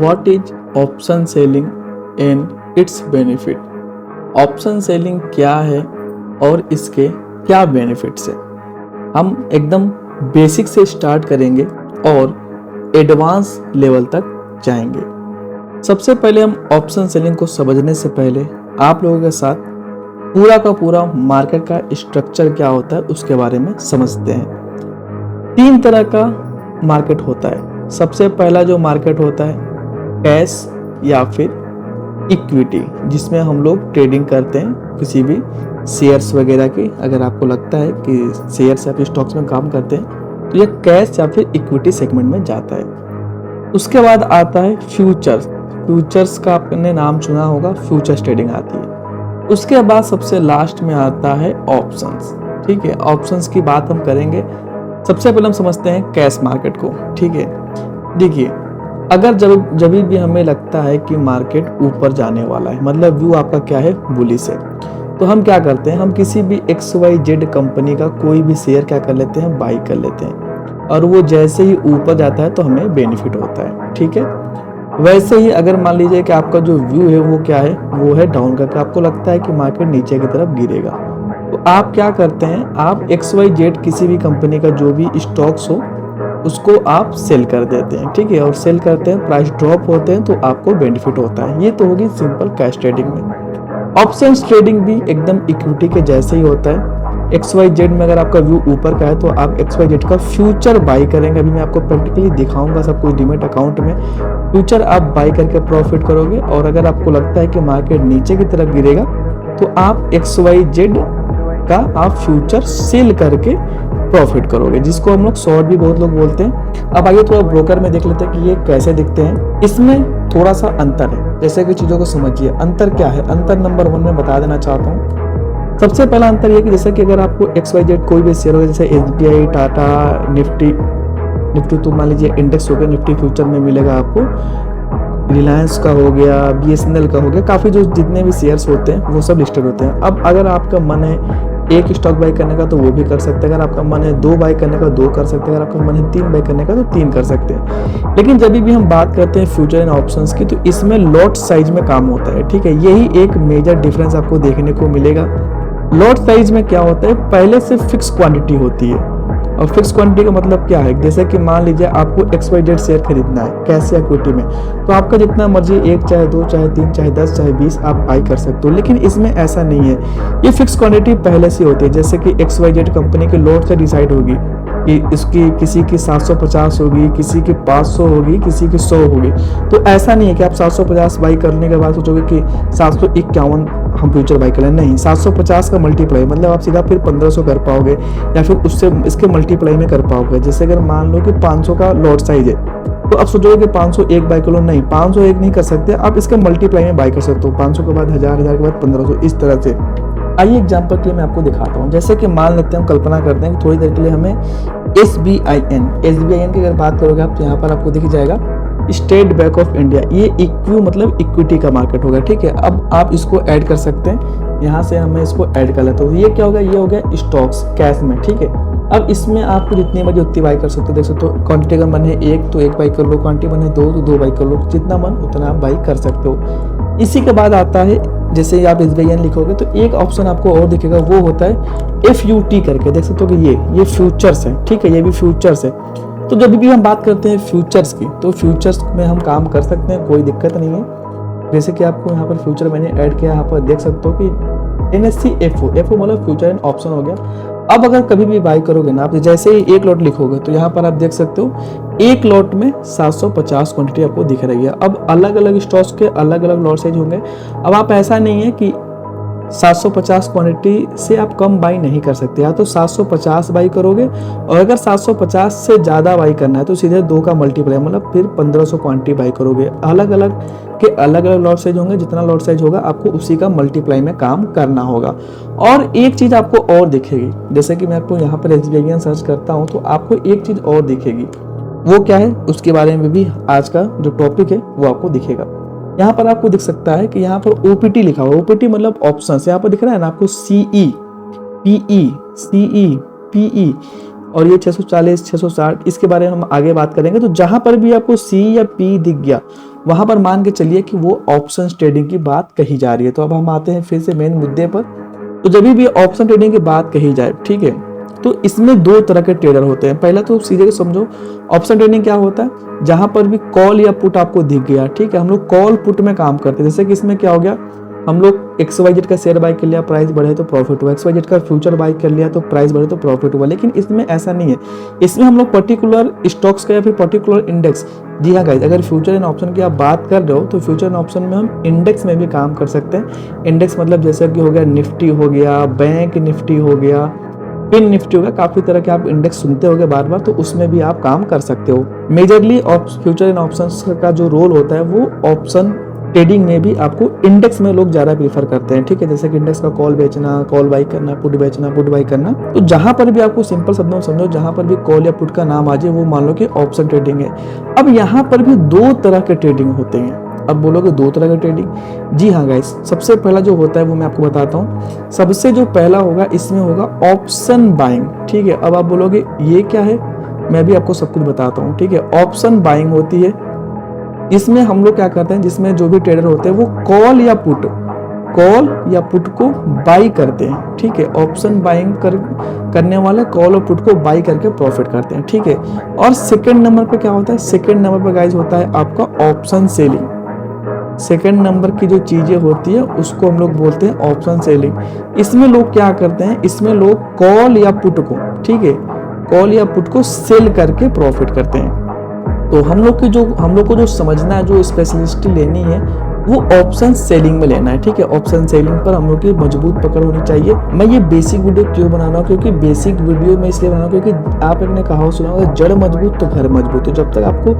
What is option selling and it's benefit. Option selling क्या है और इसके क्या बेनिफिट्स है। हम एकदम बेसिक से स्टार्ट करेंगे और एडवांस लेवल तक जाएंगे। सबसे पहले हम ऑप्शन सेलिंग को समझने से पहले आप लोगों के साथ पूरा का पूरा मार्केट का स्ट्रक्चर क्या होता है उसके बारे में समझते हैं। 3 तरह का मार्केट होता है। सबसे पहला जो मार्केट होता है कैश या फिर इक्विटी, जिसमें हम लोग ट्रेडिंग करते हैं किसी भी शेयर्स वगैरह की। अगर आपको लगता है कि शेयर्स या फिर स्टॉक्स में काम करते हैं तो ये कैश या फिर इक्विटी सेगमेंट में जाता है। उसके बाद आता है फ्यूचर्स। फ्यूचर्स का आपने नाम सुना होगा, फ्यूचर्स ट्रेडिंग आती है। उसके बाद सबसे लास्ट में आता है ऑप्शंस। ठीक है, ऑप्शंस की बात हम करेंगे। सबसे पहले हम समझते हैं कैश मार्केट को। ठीक है, देखिए अगर जब भी हमें लगता है कि मार्केट ऊपर जाने वाला है, मतलब व्यू आपका क्या है, बुलिश है, तो हम क्या करते हैं, हम किसी भी XYZ कंपनी का कोई भी शेयर क्या कर लेते हैं, बाई कर लेते हैं और वो जैसे ही ऊपर जाता है तो हमें बेनिफिट होता है। ठीक है, वैसे ही अगर मान लीजिए कि आपका जो व्यू है वो क्या है, वो है डाउन करके, आपको लगता है कि मार्केट नीचे की तरफ गिरेगा, तो आप क्या करते हैं, आप XYZ किसी भी कंपनी का जो भी स्टॉक्स हो उसको आप सेल कर देते हैं। ठीक है, और सेल करते हैं, प्राइस ड्रॉप होते हैं तो आपको बेनिफिट होता है। ये तो होगी सिंपल कैश ट्रेडिंग में। ऑप्शंस ट्रेडिंग भी एकदम इक्विटी के जैसे ही होता है। XYZ में अगर आपका व्यू ऊपर का है तो आप XYZ का फ्यूचर बाई करेंगे। अभी मैं आपको प्रैक्टिकली दिखाऊंगा सब कुछ डीमैट अकाउंट में। फ्यूचर आप बाई करके प्रॉफिट करोगे, और अगर आपको लगता है कि मार्केट नीचे की तरफ गिरेगा तो आप XYZ का आप फ्यूचर सेल करके प्रॉफिट करोगे, जिसको हम लोग शॉर्ट भी बहुत लोग बोलते हैं। अब आइए थोड़ा ब्रोकर में देख लेते हैं कि ये कैसे दिखते हैं। इसमें थोड़ा सा अंतर है, जैसे कि चीज़ों को समझिए। अंतर क्या है, अंतर नंबर 1 में बता देना चाहता हूँ। सबसे पहला अंतर ये कि जैसे कि अगर आपको XYZ कोई भी शेयर हो, जैसे SBI, टाटा, निफ्टी तो मान लीजिए इंडेक्स हो गया, निफ्टी फ्यूचर में मिलेगा आपको। रिलायंस का हो गया, BSNL का हो गया, काफ़ी जो जितने भी शेयर्स होते हैं वो सब लिस्टेड होते हैं। अब अगर आपका मन है एक स्टॉक बाई करने का तो वो भी कर सकते हैं। अगर आपका मन है 2 बाई करने का 2 कर सकते हैं। अगर आपका मन है 3 बाई करने का तो 3 कर सकते हैं। लेकिन जब भी हम बात करते हैं फ्यूचर एंड ऑप्शंस की, तो इसमें लॉट साइज में काम होता है। ठीक है, यही एक मेजर डिफरेंस आपको देखने को मिलेगा। लॉट साइज में क्या होता है, पहले से फिक्स क्वांटिटी होती है। और फिक्स क्वांटिटी का मतलब क्या है, जैसे कि मान लीजिए आपको XYZ शेयर खरीदना है कैश या इक्विटी में, तो आपका जितना मर्जी 1 चाहे 2 चाहे 3 चाहे 10 चाहे 20 आप बाई कर सकते हो। लेकिन इसमें ऐसा नहीं है, ये फिक्स क्वांटिटी पहले से होती है। जैसे कि XYZ कंपनी के लॉट से डिसाइड होगी कि इसकी किसी की 750 होगी, किसी की 500 होगी, किसी की 100 होगी। तो ऐसा नहीं है कि आप 750 बाई करने के बाद सोचोगे कि 751 हम फ्यूचर बाई कर लें। नहीं, 750 का मल्टीप्लाई मतलब आप सीधा फिर 1500 कर पाओगे, या फिर उससे इसके मल्टीप्लाई में कर पाओगे। जैसे अगर मान लो कि 500 का लॉट साइज है, तो आप सोचोगे कि 501 बाई कर लो। नहीं, 501 नहीं कर सकते, आप इसके मल्टीप्लाई में बाई कर सकते हो। 500 के बाद 1000, 1000 के बाद 1500, इस तरह से। आइए एग्जाम्पल के लिए मैं आपको दिखाता हूँ। जैसे कि मान लेते हैं, हम कल्पना करते हैं कि थोड़ी देर के लिए हमें SBIN की अगर बात करोगे आप, तो यहाँ पर आपको दिख जाएगा स्टेट बैंक ऑफ इंडिया। ये इक्यू मतलब इक्विटी का मार्केट होगा। ठीक है, अब आप इसको ऐड कर सकते हैं। यहाँ से हमें इसको ऐड कर लेते हो। ये क्या होगा, ये हो गया स्टॉक्स कैश में। ठीक है, अब इसमें आपको जितनी मर्जी उतनी बाई कर सकते हो। देख सकते हो क्वांटिटी का मन है 1 तो 1 बाई कर लो, क्वांटिटी मन है 2 तो 2 बाई कर लो, जितना मन उतना आप बाई कर सकते हो। इसी के बाद आता है, जैसे ही आप SBIN लिखोगे तो एक ऑप्शन आपको और दिखेगा, वो होता है FUT करके। देख सकते हो कि ये फ्यूचर्स है। ठीक है, ये भी फ्यूचर्स है। तो जब भी हम बात करते हैं फ्यूचर्स की, तो फ्यूचर्स में हम काम कर सकते हैं, कोई दिक्कत नहीं है। जैसे कि आपको यहाँ पर फ्यूचर मैंने ऐड किया, यहाँ पर देख सकते हो कि NSE FO मतलब फ्यूचर एंड ऑप्शन हो गया। अब अगर कभी भी बाई करोगे ना आप, जैसे ही 1 लॉट लिखोगे तो यहाँ पर आप देख सकते हो 1 लॉट में 750 क्वांटिटी आपको दिख रही है। अब अलग अलग स्टॉक्स के अलग अलग लॉट साइज होंगे। अब आप ऐसा नहीं है कि 750 क्वांटिटी से आप कम बाई नहीं कर सकते, या तो 750 बाई करोगे, और अगर 750 से ज़्यादा बाई करना है तो सीधे 2 का मल्टीप्लाई मतलब फिर 1500 क्वांटिटी बाई करोगे। अलग अलग के अलग अलग लॉट साइज होंगे, जितना लॉट साइज होगा आपको उसी का मल्टीप्लाई में काम करना होगा। और एक चीज़ आपको और दिखेगी, जैसे कि मैं आपको यहाँ पर SBIN सर्च करता हूँ तो आपको एक चीज़ और दिखेगी, वो क्या है उसके बारे में भी आज का जो टॉपिक है वो आपको दिखेगा। यहाँ पर आपको दिख सकता है कि यहाँ पर OPT लिखा हुआ है। OPT मतलब ऑप्शंस, यहाँ पर दिख रहा है ना आपको CE, PE, CE, PE, और ये 640, 660, इसके बारे में हम आगे बात करेंगे। तो जहां पर भी आपको C या P दिख गया वहां पर मान के चलिए कि वो ऑप्शन ट्रेडिंग की बात कही जा रही है। तो अब हम आते हैं फिर से मेन मुद्दे पर। तो जब भी ऑप्शन ट्रेडिंग की बात कही जाए, ठीक है, तो इसमें दो तरह के ट्रेडर होते हैं। पहला तो सीधे समझो ऑप्शन ट्रेडिंग क्या होता है, जहां पर भी कॉल या पुट आपको दिख गया, ठीक है, हम लोग कॉल पुट में काम करते हैं। जैसे कि इसमें क्या हो गया, हम लोग XYZ का शेयर बाय कर लिया, प्राइस बढ़े तो प्रॉफिट हुआ, XYZ का फ्यूचर बाय कर लिया तो प्राइस बढ़े तो प्रॉफिट हुआ। लेकिन इसमें ऐसा नहीं है, इसमें हम लोग पर्टिकुलर स्टॉक्स का या फिर पर्टिकुलर इंडेक्स, जी हाँ गाइस, अगर फ्यूचर एंड ऑप्शन की आप बात कर रहे हो तो फ्यूचर एंड ऑप्शन में हम इंडेक्स में भी काम कर सकते हैं। इंडेक्स मतलब जैसे कि हो गया निफ्टी हो गया, बैंक निफ्टी हो गया, पिन निफ्टी हो गया, काफी तरह के आप इंडेक्स सुनते होंगे बार बार, तो उसमें भी आप काम कर सकते हो। मेजरली फ्यूचर एंड ऑप्शंस का जो रोल होता है वो ऑप्शन ट्रेडिंग में भी आपको इंडेक्स में लोग ज्यादा प्रीफर करते हैं, ठीक है, जैसे कि इंडेक्स का कॉल बेचना, कॉल बाई करना, पुट बेचना, पुट बाई करना। तो जहां पर भी आपको सिंपल शब्दों में समझो, जहां पर भी कॉल या पुट का नाम आ जाए वो मान लो कि ऑप्शन ट्रेडिंग है। अब यहाँ पर भी दो तरह के ट्रेडिंग होते हैं। अब बोलोगे दो तरह का ट्रेडिंग, जी हाँ गाइस, सबसे पहला जो होता है वो मैं आपको बताता हूँ। सबसे जो पहला होगा इसमें होगा ऑप्शन बाइंग, ठीक है। अब आप बोलोगे ये क्या है, मैं भी आपको सब कुछ बताता हूँ, ठीक है। ऑप्शन बाइंग होती है, इसमें हम लोग क्या करते हैं, जिसमें जो भी ट्रेडर होते हैं वो कॉल या पुट को बाई करते हैं, ठीक है। ऑप्शन बाइंग करने वाले कॉल और पुट को बाई करके प्रॉफिट करते हैं, ठीक है। और सेकंड नंबर पे क्या होता है, सेकंड नंबर पे गाइस होता है आपका ऑप्शन सेलिंग। सेकंड नंबर की जो चीजें होती है उसको हम लोग बोलते हैं ऑप्शन सेलिंग। इसमें लोग क्या करते हैं, इसमें लोग कॉल या पुट को, ठीक है, कॉल या पुट को सेल करके प्रॉफिट करते हैं। तो हम लोग को जो समझना है, जो स्पेशलिस्ट लेनी है, वो ऑप्शन सेलिंग में लेना है, ठीक है। ऑप्शन सेलिंग पर हम लोग की मजबूत पकड़ होनी चाहिए। मैं ये बेसिक वीडियो क्यों बना रहा हूँ, क्योंकि बेसिक वीडियो में इसलिए बना रहा हूँ क्योंकि आप एक ने कहावत सुना होगा, जड़ मजबूत तो घर मजबूत। तो जब तक आपको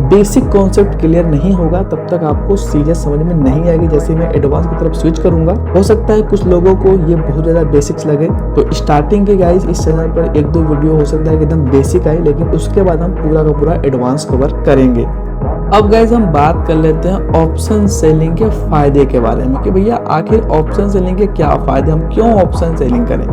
बेसिक कॉन्सेप्ट क्लियर नहीं होगा तब तक आपको सीरियस समझ में नहीं आएगी। जैसे मैं एडवांस की तरफ स्विच करूंगा, हो सकता है कुछ लोगों को ये बहुत ज्यादा बेसिक्स लगे। तो स्टार्टिंग के गाइस इस चैनल पर एक दो वीडियो हो सकता है कि एकदम बेसिक आए, लेकिन उसके बाद हम पूरा का पूरा एडवांस कवर करेंगे। अब गाइस हम बात कर लेते हैं ऑप्शन सेलिंग के फायदे के बारे में, कि भैया आखिर ऑप्शन सेलिंग के क्या फायदे, हम क्यों ऑप्शन सेलिंग करें।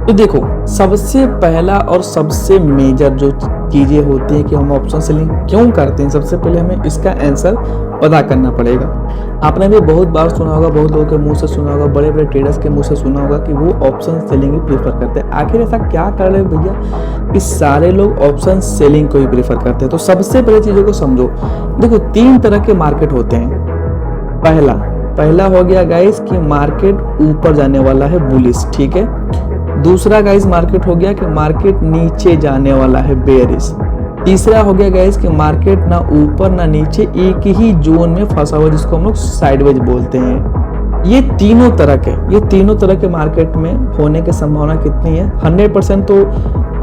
तो देखो, सबसे पहला और सबसे मेजर जो चीजें होती हैं कि हम ऑप्शन सेलिंग क्यों करते हैं, सबसे पहले हमें इसका आंसर पता करना पड़ेगा। आपने भी बहुत बार सुना होगा, बहुत लोगों के मुंह से सुना होगा, बड़े बड़े ट्रेडर्स के मुंह से सुना होगा कि वो ऑप्शन सेलिंग ही प्रीफर करते हैं। आखिर ऐसा क्या कर रहे हैं भैया कि सारे लोग ऑप्शन सेलिंग को ही प्रीफर करते हैं। तो सबसे पहले चीजों को समझो। देखो, तीन तरह के मार्केट होते हैं। पहला हो गया गाइस कि मार्केट ऊपर जाने वाला है, बुलिश, ठीक है। दूसरा गाइस मार्केट हो गया कि मार्केट नीचे जाने वाला है, बेयरिश। तीसरा हो गया गाइस कि मार्केट ना ऊपर ना नीचे, एक ही जोन में फंसा हुआ, जिसको हम लोग साइडवेज बोलते हैं। ये तीनों तरह के मार्केट में होने की संभावना कितनी है? 100% तो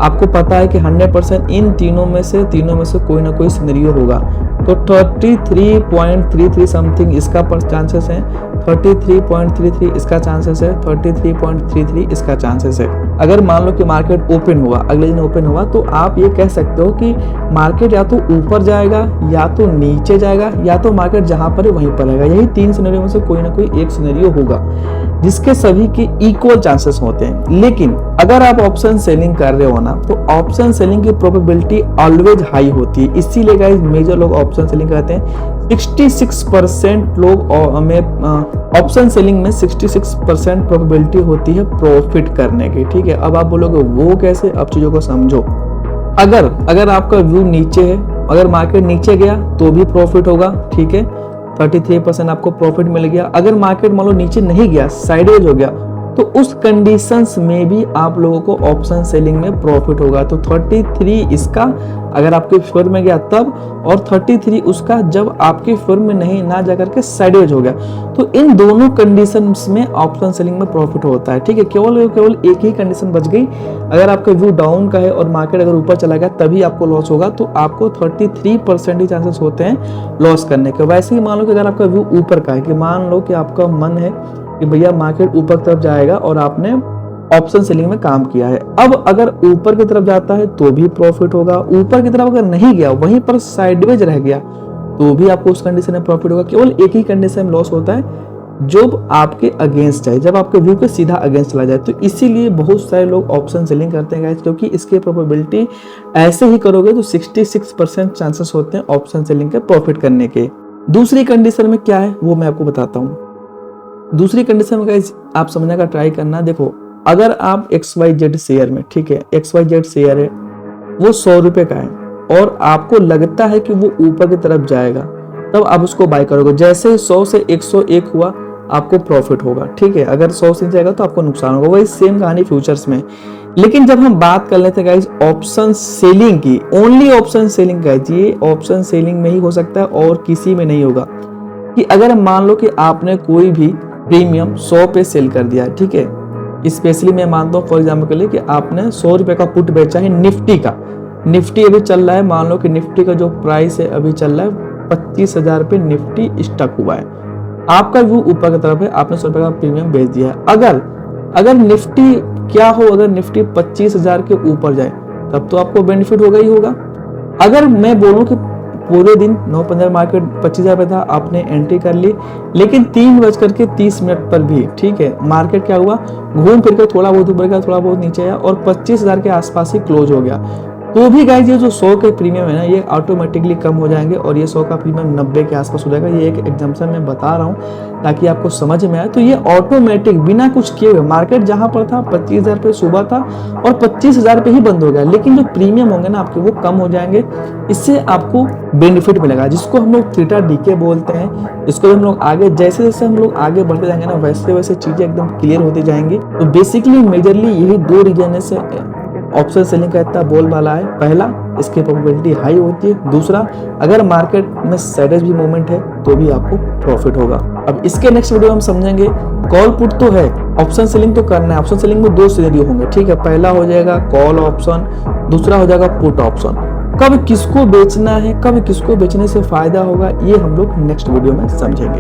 आपको पता है कि 100% इन तीनों में से कोई ना कोई सिनेरियो होगा। तो 33.33 समथिंग इसका चांसेस है, 33.33 इसका चांसेस है, 33.33 इसका चांसेस है। अगर मान लो कि मार्केट ओपन हुआ, अगले दिन ओपन हुआ, तो आप ये कह सकते हो कि मार्केट या तो ऊपर जाएगा, या तो नीचे जाएगा, या तो मार्केट जहां पर है वहीं पर रहेगा। यही तीन सिनेरियो में से कोई ना कोई एक सिनेरियो होगा, जिसके सभी के इक्वल चांसेस होते हैं। लेकिन अगर आप ऑप्शन सेलिंग कर रहे हो ना, तो ऑप्शन सेलिंग की प्रोबेबिलिटी ऑलवेज हाई होती है। इसीलिए गाइस मेजर लोग ऑप्शन सेलिंग करते हैं। 66% लोग में ऑप्शन सेलिंग में 66% प्रोबेबिलिटी होती है प्रॉफिट करने की, ठीक है। अब आप बोलोगे वो कैसे, अब चीजों को समझो। अगर आपका व्यू नीचे है, अगर मार्केट नीचे गया तो भी प्रॉफिट होगा, ठीक है, 33% आपको प्रॉफिट मिल गया। अगर मार्केट मान लो नीचे नहीं गया, साइडवेज हो गया, तो उस कंडीशंस में भी आप लोगों को ऑप्शन सेलिंग में प्रॉफिट होगा। तो 33 इसका अगर आपके फेवर में गया तब, और 33 उसका जब आपके फेवर में नहीं ना जाकर के साइडवेज हो गया। तो इन दोनों कंडीशंस में ऑप्शन सेलिंग में प्रॉफिट होता है, ठीक है। केवल एक ही कंडीशन बच गई, अगर आपका व्यू डाउन का है और मार्केट अगर ऊपर चला गया तभी आपको लॉस होगा। तो आपको 33% ही चांसेस होते हैं लॉस करने के। वैसे ही मान लो कि अगर आपका व्यू ऊपर का है, कि मान लो कि आपका मन है कि भैया मार्केट ऊपर की तरफ जाएगा और आपने ऑप्शन सेलिंग में काम किया है। अब अगर ऊपर की तरफ जाता है तो भी प्रॉफिट होगा, ऊपर की तरफ अगर नहीं गया, वहीं पर साइडवेज रह गया, तो भी आपको उस कंडीशन में प्रॉफिट होगा। केवल एक ही कंडीशन में लॉस होता है, जब आपके अगेंस्ट जाए, जब आपके व्यू के सीधा अगेंस्ट चला जाए। तो इसीलिए बहुत सारे लोग ऑप्शन सेलिंग करते हैं गाइस, क्योंकि इसके प्रोबेबिलिटी ऐसे ही करोगे तो 66% चांसेस होते हैं ऑप्शन सेलिंग के प्रॉफिट करने के। दूसरी कंडीशन में क्या है वो मैं आपको बताता हूँ। दूसरी कंडीशन में गाइस आप समझने का ट्राई करना। देखो, अगर आप XYZ शेयर में, ठीक है, XYZ शेयर है, वो 100 रुपए का है और आपको लगता है कि वो ऊपर की तरफ जाएगा, तब आप उसको बाय करोगे। जैसे 100 से 101 हुआ आपको प्रॉफिट होगा, ठीक है। अगर 100 से जाएगा तो आपको नुकसान होगा। वही सेम कहानी फ्यूचर्स में। लेकिन जब हम बात कर लेते हैं गाइज ऑप्शन सेलिंग की, ओनली ऑप्शन सेलिंग गाइज, ये ऑप्शन सेलिंग में ही हो सकता है और किसी में नहीं होगा। कि अगर मान लो कि आपने कोई भी प्रीमियम 100 पे सेल कर दिया है, ठीक है, स्पेशली मैं मानता हूँ फॉर एग्जाम्पल के लिए कि आपने 100 रुपए का पुट बेचा है निफ्टी का। निफ्टी अभी चल रहा है, मान लो कि निफ्टी का जो प्राइस है अभी चल रहा है 25,000 पे निफ्टी स्टक हुआ है। आपका व्यू ऊपर की तरफ है, आपने 100 रुपए का प्रीमियम बेच दिया है। अगर निफ्टी क्या हो, अगर निफ्टी 25,000 के ऊपर जाए तब तो आपको बेनिफिट होगा ही होगा। अगर मैं बोलूं कि पूरे दिन 9-15 मार्केट 25,000 पे था, आपने एंट्री कर ली, लेकिन 3:30 पर भी, ठीक है, मार्केट क्या हुआ, घूम फिर के थोड़ा बहुत ऊपर गया, थोड़ा बहुत नीचे आया और 25,000 के आसपास ही क्लोज हो गया, तो भी गाइस ये जो 100 के प्रीमियम है ना, ये ऑटोमेटिकली कम हो जाएंगे और ये 100 का प्रीमियम 90 के आसपास हो जाएगा। ये एक एग्जाम्पल मैं बता रहा हूँ ताकि आपको समझ में आए। तो ये ऑटोमेटिक बिना कुछ किए हुए, मार्केट जहां पर था 25,000 पे सुबह था और 25,000 पे ही बंद हो गया, लेकिन जो प्रीमियम होंगे ना आपके वो कम हो जाएंगे। इससे आपको बेनिफिट मिलेगा, जिसको हम लोग थीटा डीके बोलते हैं। इसको हम लोग आगे जैसे जैसे हम लोग आगे बढ़ते जाएंगे ना, वैसे वैसे चीजें एकदम क्लियर होती जाएंगी। तो बेसिकली मेजरली यही 2 रीजन से ऑप्शन सेलिंग का इतना बोलबाला है। पहला, इसकी प्रोबेबिलिटी हाई होती है। दूसरा, अगर मार्केट में सैडेज भी मूवमेंट है तो भी आपको प्रॉफिट होगा। अब इसके नेक्स्ट वीडियो हम समझेंगे कॉल पुट तो है, ऑप्शन सेलिंग तो करना है। ऑप्शन सेलिंग में 2 सिनेरियो होंगे, ठीक है। पहला हो जाएगा कॉल ऑप्शन, दूसरा हो जाएगा पुट ऑप्शन। कब किसको बेचना है, कब किसको बेचने से फायदा होगा, ये हम लोग नेक्स्ट वीडियो में समझेंगे।